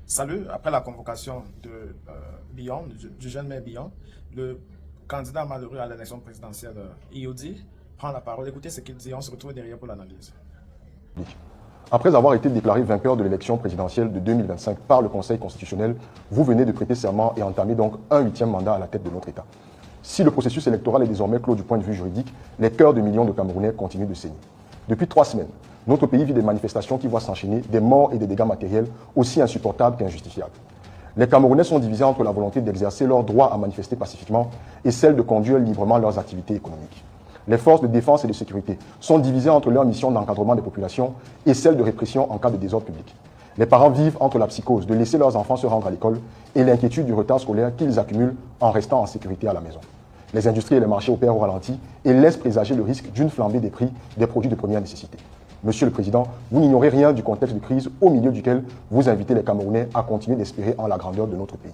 Salut, après la convocation de Billon, du jeune maire Billon, le candidat malheureux à l'élection présidentielle Iodi prend la parole. Écoutez ce qu'il dit, on se retrouve derrière pour l'analyse. Après avoir été déclaré vainqueur de l'élection présidentielle de 2025 par le Conseil constitutionnel, vous venez de prêter serment et entamer donc un 8e mandat à la tête de notre État. Si le processus électoral est désormais clos du point de vue juridique, les cœurs de millions de Camerounais continuent de saigner. Depuis 3 semaines, notre pays vit des manifestations qui voient s'enchaîner des morts et des dégâts matériels aussi insupportables qu'injustifiables. Les Camerounais sont divisés entre la volonté d'exercer leur droit à manifester pacifiquement et celle de conduire librement leurs activités économiques. Les forces de défense et de sécurité sont divisées entre leur mission d'encadrement des populations et celle de répression en cas de désordre public. Les parents vivent entre la psychose de laisser leurs enfants se rendre à l'école et l'inquiétude du retard scolaire qu'ils accumulent en restant en sécurité à la maison. Les industries et les marchés opèrent au ralenti et laissent présager le risque d'une flambée des prix des produits de première nécessité. Monsieur le Président, vous n'ignorez rien du contexte de crise au milieu duquel vous invitez les Camerounais à continuer d'espérer en la grandeur de notre pays.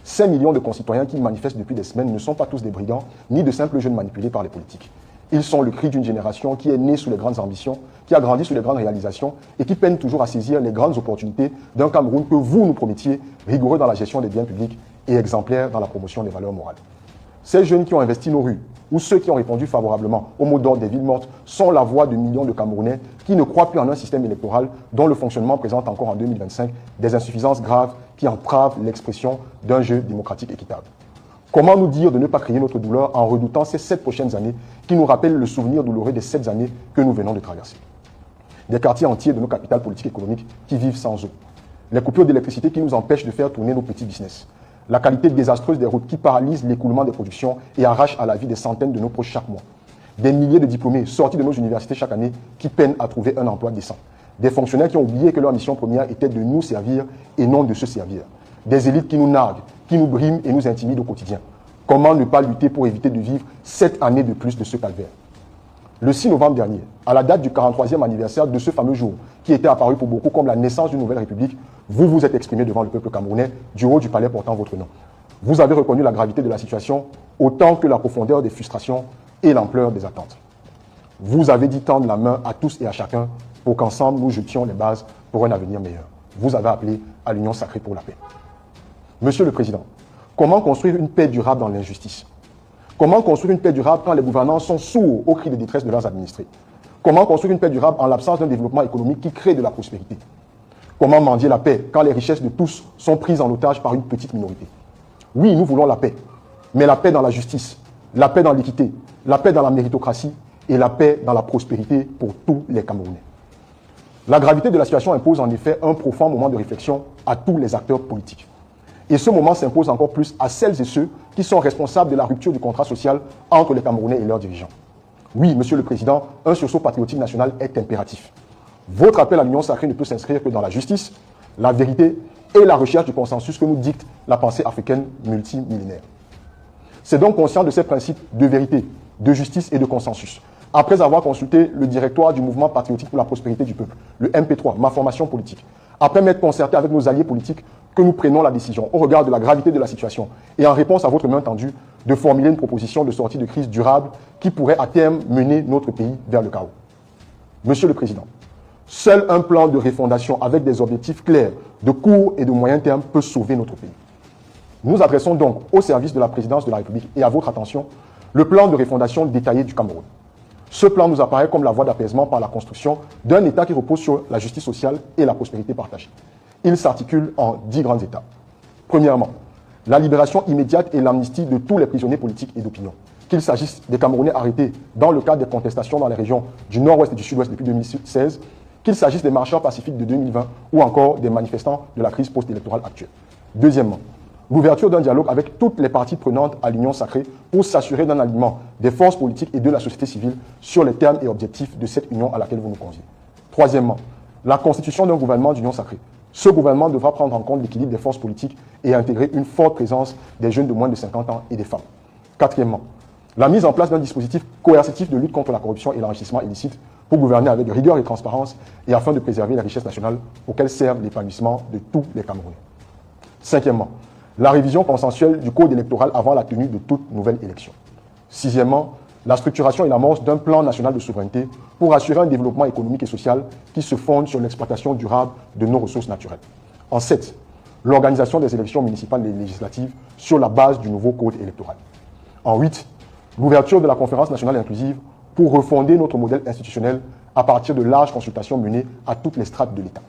5 millions de concitoyens qui manifestent depuis des semaines ne sont pas tous des brigands, ni de simples jeunes manipulés par les politiques. Ils sont le cri d'une génération qui est née sous les grandes ambitions, qui a grandi sous les grandes réalisations et qui peine toujours à saisir les grandes opportunités d'un Cameroun que vous nous promettiez, rigoureux dans la gestion des biens publics et exemplaire dans la promotion des valeurs morales. Ces jeunes qui ont investi nos rues, ou ceux qui ont répondu favorablement au mot d'ordre des villes mortes, sont la voix de millions de Camerounais qui ne croient plus en un système électoral dont le fonctionnement présente encore en 2025 des insuffisances graves qui entravent l'expression d'un jeu démocratique équitable. Comment nous dire de ne pas crier notre douleur en redoutant ces 7 prochaines années qui nous rappellent le souvenir douloureux des 7 années que nous venons de traverser? Des quartiers entiers de nos capitales politiques et économiques qui vivent sans eau. Les coupures d'électricité qui nous empêchent de faire tourner nos petits business. La qualité désastreuse des routes qui paralyse l'écoulement des productions et arrache à la vie des centaines de nos proches chaque mois. Des milliers de diplômés sortis de nos universités chaque année qui peinent à trouver un emploi décent. Des fonctionnaires qui ont oublié que leur mission première était de nous servir et non de se servir. Des élites qui nous narguent, qui nous briment et nous intimident au quotidien. Comment ne pas lutter pour éviter de vivre 7 années de plus de ce calvaire? Le 6 novembre dernier, à la date du 43e anniversaire de ce fameux jour, qui était apparu pour beaucoup comme la naissance d'une nouvelle république, vous vous êtes exprimé devant le peuple camerounais du haut du palais portant votre nom. Vous avez reconnu la gravité de la situation autant que la profondeur des frustrations et l'ampleur des attentes. Vous avez dit tendre la main à tous et à chacun pour qu'ensemble nous jetions les bases pour un avenir meilleur. Vous avez appelé à l'union sacrée pour la paix. Monsieur le Président, comment construire une paix durable dans l'injustice? Comment construire une paix durable quand les gouvernants sont sourds aux cris de détresse de leurs administrés? Comment construire une paix durable en l'absence d'un développement économique qui crée de la prospérité? Comment mendier la paix quand les richesses de tous sont prises en otage par une petite minorité? Oui, nous voulons la paix, mais la paix dans la justice, la paix dans l'équité, la paix dans la méritocratie et la paix dans la prospérité pour tous les Camerounais. La gravité de la situation impose en effet un profond moment de réflexion à tous les acteurs politiques. Et ce moment s'impose encore plus à celles et ceux qui sont responsables de la rupture du contrat social entre les Camerounais et leurs dirigeants. Oui, Monsieur le Président, un sursaut patriotique national est impératif. Votre appel à l'union sacrée ne peut s'inscrire que dans la justice, la vérité et la recherche du consensus que nous dicte la pensée africaine multimillénaire. C'est donc conscient de ces principes de vérité, de justice et de consensus. Après avoir consulté le directoire du mouvement patriotique pour la prospérité du peuple, le MP3, ma formation politique, après m'être concerté avec nos alliés politiques, que nous prenons la décision, au regard de la gravité de la situation et en réponse à votre main tendue, de formuler une proposition de sortie de crise durable qui pourrait à terme mener notre pays vers le chaos. Monsieur le Président, seul un plan de refondation avec des objectifs clairs de court et de moyen terme peut sauver notre pays. Nous adressons donc au service de la présidence de la République et à votre attention le plan de refondation détaillé du Cameroun. Ce plan nous apparaît comme la voie d'apaisement par la construction d'un État qui repose sur la justice sociale et la prospérité partagée. Il s'articule en 10 grandes étapes. Premièrement, la libération immédiate et l'amnistie de tous les prisonniers politiques et d'opinion. Qu'il s'agisse des Camerounais arrêtés dans le cadre des contestations dans les régions du nord-ouest et du sud-ouest depuis 2016, qu'il s'agisse des marcheurs pacifiques de 2020 ou encore des manifestants de la crise post-électorale actuelle. Deuxièmement, l'ouverture d'un dialogue avec toutes les parties prenantes à l'union sacrée pour s'assurer d'un alignement des forces politiques et de la société civile sur les termes et objectifs de cette union à laquelle vous nous conviez. Troisièmement, la constitution d'un gouvernement d'union sacrée. Ce gouvernement devra prendre en compte l'équilibre des forces politiques et intégrer une forte présence des jeunes de moins de 50 ans et des femmes. Quatrièmement, la mise en place d'un dispositif coercitif de lutte contre la corruption et l'enrichissement illicite pour gouverner avec rigueur et transparence et afin de préserver les richesses nationales auxquelles servent l'épanouissement de tous les Camerounais. Cinquièmement, la révision consensuelle du code électoral avant la tenue de toute nouvelle élection. Sixièmement, la structuration et l'amorce d'un plan national de souveraineté pour assurer un développement économique et social qui se fonde sur l'exploitation durable de nos ressources naturelles. En 7, l'organisation des élections municipales et législatives sur la base du nouveau code électoral. En 8, l'ouverture de la conférence nationale inclusive pour refonder notre modèle institutionnel à partir de larges consultations menées à toutes les strates de l'État.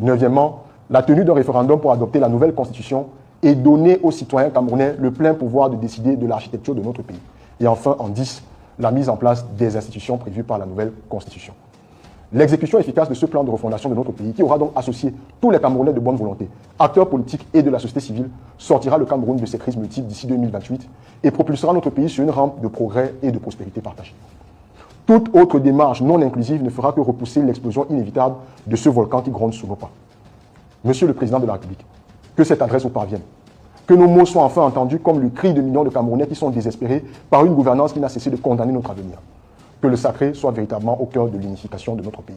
9e, la tenue d'un référendum pour adopter la nouvelle constitution et donner aux citoyens camerounais le plein pouvoir de décider de l'architecture de notre pays. Et enfin, en 10, la mise en place des institutions prévues par la nouvelle constitution. L'exécution efficace de ce plan de refondation de notre pays, qui aura donc associé tous les Camerounais de bonne volonté, acteurs politiques et de la société civile, sortira le Cameroun de ses crises multiples d'ici 2028 et propulsera notre pays sur une rampe de progrès et de prospérité partagée. Toute autre démarche non inclusive ne fera que repousser l'explosion inévitable de ce volcan qui gronde sous nos pas. Monsieur le Président de la République, que cette adresse vous parvienne. Que nos mots soient enfin entendus comme le cri de millions de Camerounais qui sont désespérés par une gouvernance qui n'a cessé de condamner notre avenir. Que le sacré soit véritablement au cœur de l'unification de notre pays.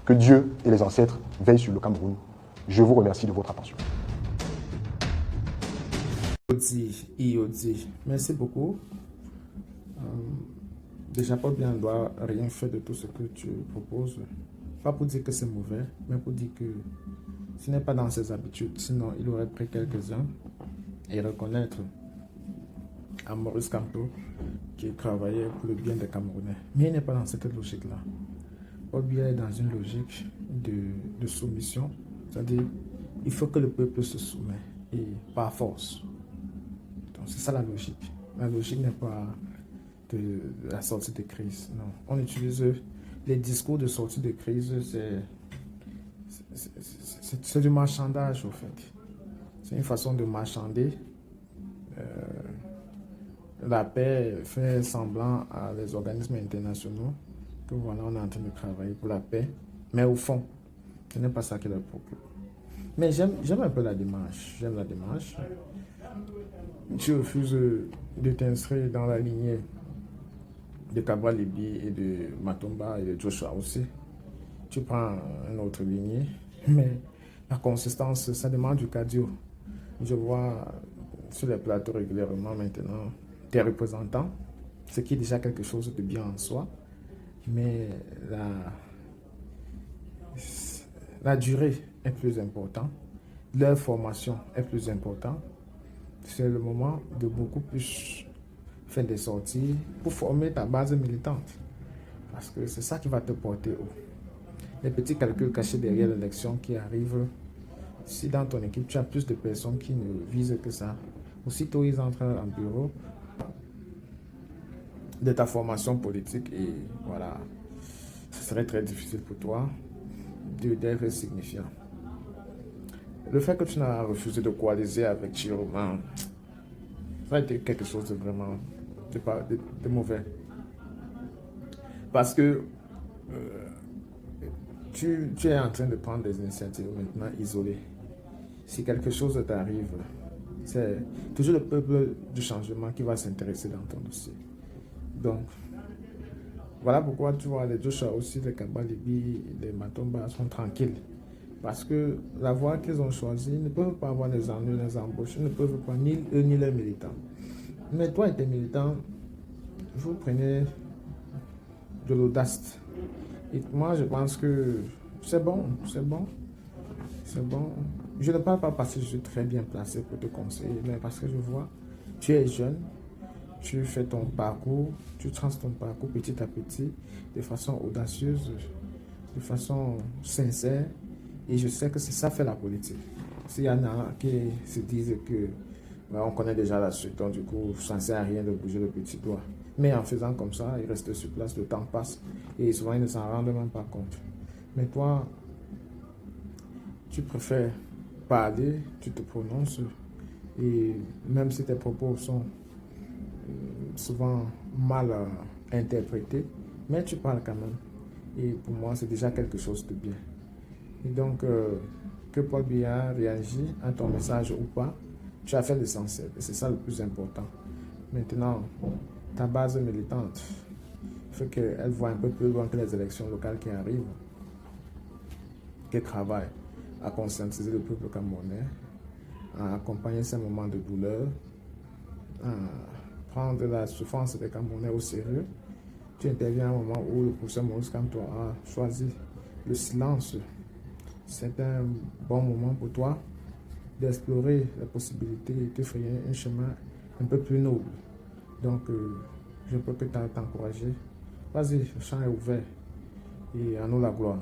Que Dieu et les ancêtres veillent sur le Cameroun. Je vous remercie de votre attention. IOD, merci beaucoup. Déjà, Paul Biya ne doit rien faire de tout ce que tu proposes. Pas pour dire que c'est mauvais, mais pour dire que ce n'est pas dans ses habitudes. Sinon, il aurait pris quelques-uns et reconnaître à Maurice Kamto qui travaillait pour le bien des Camerounais. Mais il n'est pas dans cette logique-là. Paul Biya est dans une logique de soumission. C'est-à-dire, il faut que le peuple se soumette et par force. Donc, c'est ça la logique. La logique n'est pas de la sortie de crise. Non. On utilise les discours de sortie de crise, c'est du marchandage, au fait. C'est une façon de marchander la paix, fait semblant à les organismes internationaux que voilà, on est en train de travailler pour la paix. Mais au fond, ce n'est pas ça qui leur préoccupe. Mais j'aime un peu la démarche. J'aime la démarche. Tu refuses de t'inscrire dans la lignée de Cabral Libi et de Matomba et de Joshua aussi. Tu prends une autre lignée, mais la consistance, ça demande du cardio. Je vois sur les plateaux régulièrement maintenant des représentants, ce qui est déjà quelque chose de bien en soi, mais la durée est plus importante, leur formation est plus importante. C'est le moment de beaucoup plus faire des sorties pour former ta base militante. Parce que c'est ça qui va te porter haut. Les petits calculs cachés derrière l'élection qui arrivent, si dans ton équipe tu as plus de personnes qui ne visent que ça, aussitôt ils entrent en bureau de ta formation politique et voilà, ce serait très difficile pour toi d'être signifiant. Le fait que tu n'as refusé de coaliser avec Chiroman, ça a été quelque chose de vraiment de mauvais. Parce que tu es en train de prendre des initiatives maintenant isolées. Si quelque chose t'arrive, c'est toujours le peuple du changement qui va s'intéresser dans ton dossier. Donc, voilà pourquoi tu vois les Joshua aussi, les Kabalibi, les Matomba sont tranquilles. Parce que la voie qu'ils ont choisie, ils ne peuvent pas avoir les ennuis, les embauches, ils ne peuvent pas, ni eux ni les militants. Mais toi et tes militants, vous prenez de l'audace. Et moi, je pense que c'est bon, c'est bon, c'est bon. Je ne parle pas parce que je suis très bien placé pour te conseiller, mais parce que je vois, tu es jeune, tu fais ton parcours, tu traces ton parcours petit à petit, de façon audacieuse, de façon sincère. Et je sais que c'est ça fait la politique. S'il y en a qui se disent que on connaît déjà la suite, donc du coup, ça ne sert à rien de bouger le petit doigt. Mais en faisant comme ça, ils restent sur place, le temps passe et souvent ils ne s'en rendent même pas compte. Mais toi, tu préfères parler, tu te prononces et même si tes propos sont souvent mal interprétés, mais tu parles quand même. Et pour moi, c'est déjà quelque chose de bien. Et donc, que Paul Biya réagit à ton message ou pas, tu as fait l'essentiel. Et c'est ça le plus important. Maintenant, ta base militante, il faut qu'elle voit un peu plus loin que les élections locales qui arrivent, qu'elle travaille à conscientiser le peuple camerounais, à accompagner ces moments de douleur, à prendre la souffrance des Camerounais au sérieux. Tu interviens à un moment où le professeur Maurice Kamto a choisi le silence. C'est un bon moment pour toi d'explorer la possibilité de te frayer un chemin un peu plus noble. Donc, je ne peux que t'encourager. Vas-y, le champ est ouvert et à nous la gloire.